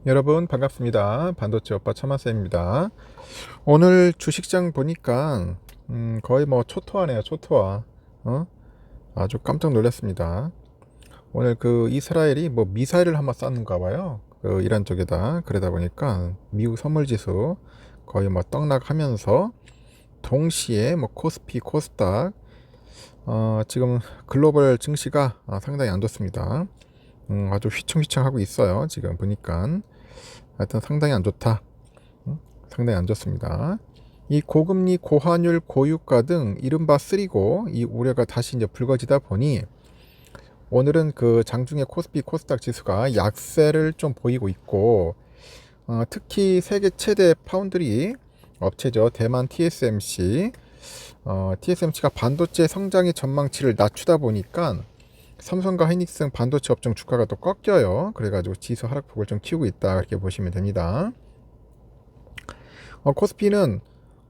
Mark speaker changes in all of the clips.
Speaker 1: 여러분 반갑습니다. 반도체 오빠 차마쌤입니다. 오늘 주식장 보니까 거의 뭐 초토화네요. 초토화. 어? 아주 깜짝 놀랐습니다. 오늘 그 이스라엘이 뭐 미사일을 한번 쐈는가 봐요. 그 이란 쪽에다. 그러다 보니까 미국 선물지수 거의 뭐 떡락하면서 동시에 뭐 코스피, 코스닥 지금 글로벌 증시가 상당히 안 좋습니다. 아주 휘청휘청하고 있어요. 지금 보니까 하여튼 상당히 안 좋다. 상당히 안 좋습니다. 이 고금리, 고환율, 고유가 등 이른바 쓰리고 이 우려가 다시 이제 불거지다 보니 오늘은 그 장중에 코스피, 코스닥 지수가 약세를 좀 보이고 있고 특히 세계 최대 파운드리 업체죠. 대만 TSMC. TSMC가 반도체 성장의 전망치를 낮추다 보니까 삼성과 하이닉스 반도체 업종 주가가 또 꺾여요. 그래가지고 지수 하락폭을 좀 키우고 있다. 이렇게 보시면 됩니다. 코스피는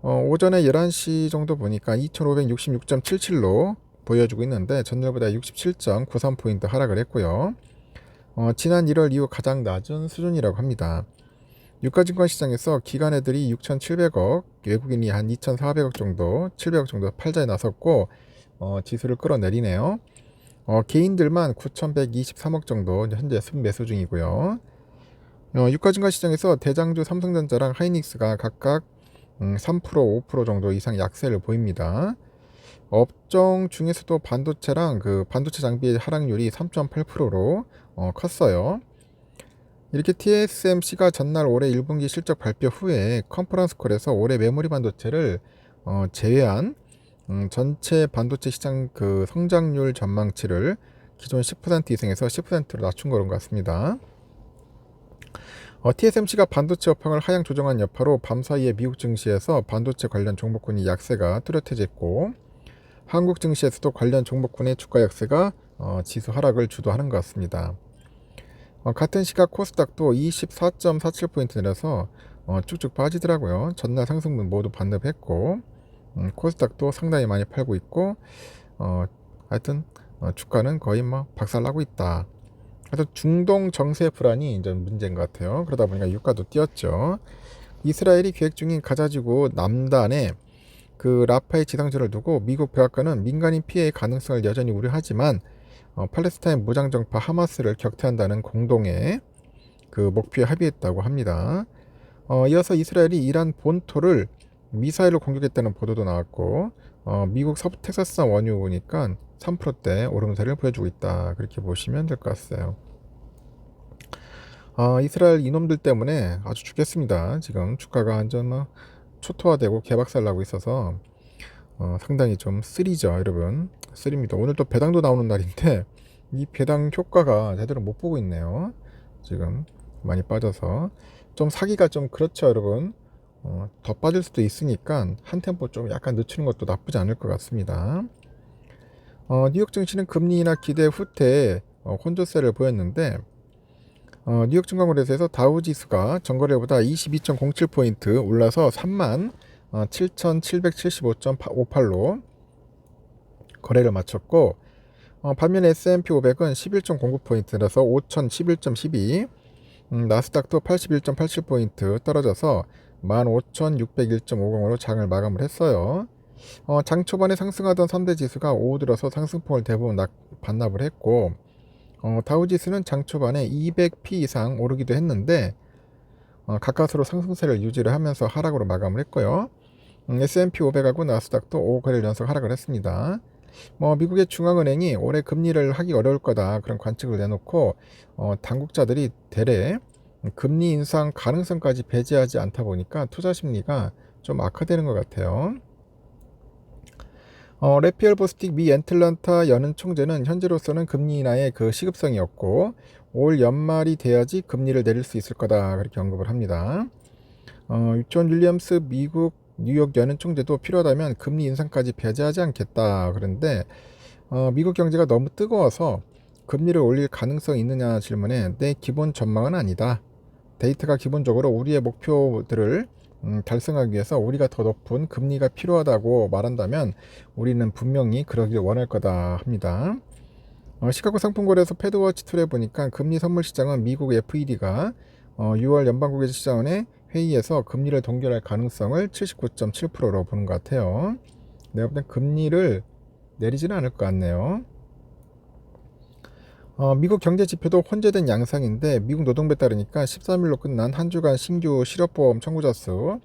Speaker 1: 오전에 11시 정도 보니까 2566.77로 보여주고 있는데 전날보다 67.93포인트 하락을 했고요. 지난 1월 이후 가장 낮은 수준이라고 합니다. 유가증권 시장에서 기관애들이 6,700억, 외국인이 한 2,400억 정도, 700억 정도 팔자에 나섰고 지수를 끌어내리네요. 개인들만 9,123억 정도 현재 순매수 중이고요. 유가증권 시장에서 대장주 삼성전자랑 하이닉스가 각각 3%, 5% 정도 이상 약세를 보입니다. 업종 중에서도 반도체랑 그 반도체 장비의 하락률이 3.8%로 컸어요. 이렇게 TSMC가 전날 올해 1분기 실적 발표 후에 컨퍼런스 콜에서 올해 메모리 반도체를 제외한 전체 반도체 시장 그 성장률 전망치를 기존 10% 이상에서 10%로 낮춘 거론 같습니다. TSMC가 반도체 업황을 하향 조정한 여파로 밤사이에 미국 증시에서 반도체 관련 종목군이 약세가 뚜렷해졌고 한국 증시에서도 관련 종목군의 주가 약세가 지수 하락을 주도하는 것 같습니다. 같은 시각 코스닥도 24.47포인트 내려서 쭉쭉 빠지더라고요. 전날 상승분 모두 반납했고 코스닥도 상당히 많이 팔고 있고 하여튼 주가는 거의 뭐 박살나고 있다. 그래서 중동 정세 불안이 이제 문제인 것 같아요. 그러다 보니까 유가도 뛰었죠. 이스라엘이 계획 중인 가자지구 남단에 그 라파의 지상전을 두고 미국 백악관은 민간인 피해의 가능성을 여전히 우려하지만 팔레스타인 무장정파 하마스를 격퇴한다는 공동의 그 목표에 합의했다고 합니다. 이어서 이스라엘이 이란 본토를 미사일로 공격했다는 보도도 나왔고 미국 서부 텍사스산 원유니까 3%대 오름세를 보여주고 있다. 그렇게 보시면 될 것 같아요. 이스라엘 이놈들 때문에 아주 죽겠습니다. 지금 주가가 완전 초토화되고 개박살 나고 있어서 상당히 좀 쓰리죠, 여러분. 쓰립니다. 오늘 또 배당도 나오는 날인데 이 배당 효과가 제대로 못 보고 있네요. 지금 많이 빠져서 좀 사기가 좀 그렇죠, 여러분. 더 빠질 수도 있으니까 한 템포 좀 약간 늦추는 것도 나쁘지 않을 것 같습니다. 뉴욕 증시는 금리 인하 기대 후퇴에 혼조세를 보였는데 뉴욕 증권거래소에서 다우지수가 전거래보다 22.07포인트 올라서 3만 7,775.58로 거래를 마쳤고 반면 S&P 500은 11.09포인트라서 5,011.12 나스닥도 81.87포인트 떨어져서 15,601.50으로 장을 마감을 했어요. 장 초반에 상승하던 3대 지수가 오후 들어서 상승폭을 대부분 반납을 했고 다우지수는 장 초반에 200p 이상 오르기도 했는데 가까스로 상승세를 유지를 하면서 하락으로 마감을 했고요. S&P 500하고 나스닥도 5거래일 연속 하락을 했습니다. 미국의 중앙은행이 올해 금리를 하기 어려울 거다 그런 관측을 내놓고 당국자들이 대래 금리 인상 가능성까지 배제하지 않다 보니까 투자 심리가 좀 악화되는 것 같아요. 레피엘 보스틱 미 애틀랜타 연은 총재는 현재로서는 금리 인하의 그 시급성이 없고 올 연말이 돼야지 금리를 내릴 수 있을 거다 그렇게 언급을 합니다. 존 윌리엄스 미국 뉴욕 연은 총재도 필요하다면 금리 인상까지 배제하지 않겠다. 그런데 미국 경제가 너무 뜨거워서 금리를 올릴 가능성이 있느냐 질문에 내 기본 전망은 아니다. 데이터가 기본적으로 우리의 목표들을 달성하기 위해서 우리가 더 높은 금리가 필요하다고 말한다면 우리는 분명히 그러길 원할 거다 합니다. 시카고 상품거래소 패드워치 툴에 보니까 금리 선물 시장은 미국 FED가 6월 연방국제시장원의 회의에서 금리를 동결할 가능성을 79.7%로 보는 것 같아요. 내가 볼 땐 금리를 내리지는 않을 것 같네요. 미국 경제 지표도 혼재된 양상인데 미국 노동부에 따르니까 13일로 끝난 한 주간 신규 실업보험 청구자 수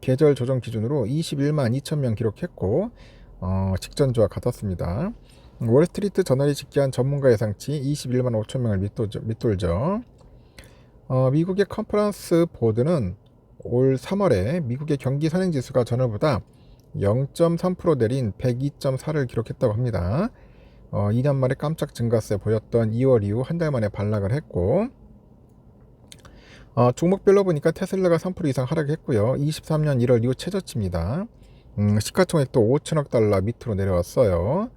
Speaker 1: 계절 조정 기준으로 21만 2천 명 기록했고 직전주와 같았습니다. 월스트리트 저널이 집계한 전문가 예상치 21만 5천 명을 밑돌죠. 미국의 컨퍼런스 보드는 올 3월에 미국의 경기 선행지수가 전월보다 0.3% 내린 102.4를 기록했다고 합니다. 2년 만에 깜짝 증가세 보였던 2월 이후 한 달 만에 반락을 했고, 종목별로 보니까 테슬라가 3% 이상 하락했고요. 23년 1월 이후 최저치입니다. 시가총액도 5천억 달러 밑으로 내려왔어요.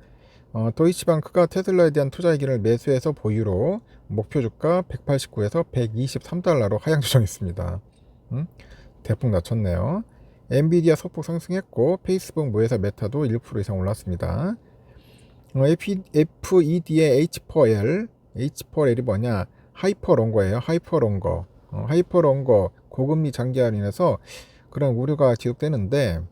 Speaker 1: 도이치방크가 테슬라에 대한 투자 의견을 매수해서 보유로 목표 주가 189에서 123달러로 하향 조정했습니다. 대폭 낮췄네요. 엔비디아 소폭 상승했고 페이스북 모회사 메타도 1% 이상 올랐습니다. FED의 H4L이 뭐냐? 하이퍼롱거예요. 하이퍼롱거. 하이퍼롱거 고금리 장기화로 인해서 그런 우려가 지속되는데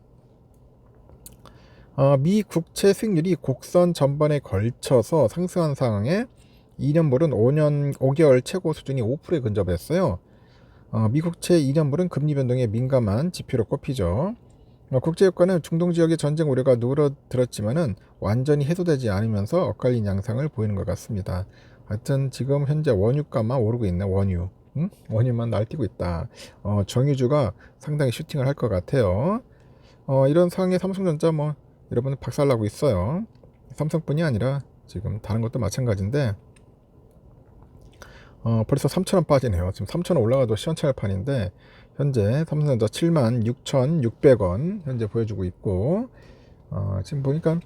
Speaker 1: 미 국채 수익률이 곡선 전반에 걸쳐서 상승한 상황에 2년물은 5개월 최고 수준이 5%에 근접했어요. 미국채 2년물은 금리 변동에 민감한 지표로 꼽히죠. 국제유가는 중동 지역의 전쟁 우려가 누그러들었지만은 완전히 해소되지 않으면서 엇갈린 양상을 보이는 것 같습니다. 하여튼 지금 현재 원유가만 오르고 있네. 원유만 날뛰고 있다. 정유주가 상당히 슈팅을 할 것 같아요. 이런 상황에 삼성전자 여러분들 박살나고 있어요. 삼성뿐이 아니라 지금 다른 것도 마찬가지인데 벌써 3,000원 빠지네요. 지금 3,000원 올라가도 시원찮을 판인데 현재 삼성전자 76,600원 현재 보여주고 있고 지금 보니까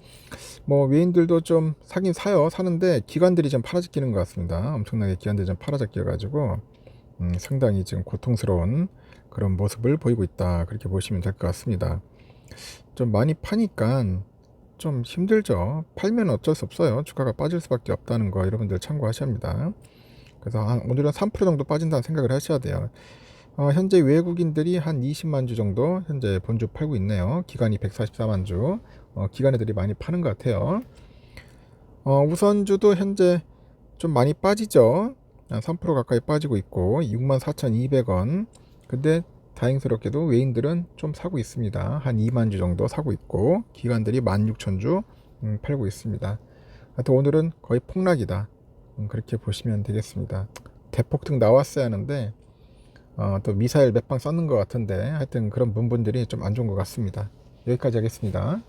Speaker 1: 외인들도 좀 사긴 사는데 기관들이 좀 팔아제끼는 것 같습니다. 엄청나게 기관들이 좀 팔아제껴 가지고 상당히 지금 고통스러운 그런 모습을 보이고 있다, 그렇게 보시면 될 것 같습니다. 좀 많이 파니까 좀 힘들죠. 팔면 어쩔 수 없어요. 주가가 빠질 수밖에 없다는 거 여러분들 참고하셔야 합니다. 그래서 오늘은 3% 정도 빠진다는 생각을 하셔야 돼요. 현재 외국인들이 한 20만 주 정도 현재 본주 팔고 있네요. 기관이 144만 주. 기관 애들이 많이 파는 것 같아요. 우선주도 현재 좀 많이 빠지죠. 한 3% 가까이 빠지고 있고 64,200원. 근데 다행스럽게도 외인들은 좀 사고 있습니다. 한 2만 주 정도 사고 있고 기관들이 16,000주 팔고 있습니다. 하여튼 오늘은 거의 폭락이다, 그렇게 보시면 되겠습니다. 대폭등 나왔어야 하는데 또 미사일 몇 방 쐈는 것 같은데 하여튼 그런 부분들이 좀 안 좋은 것 같습니다. 여기까지 하겠습니다.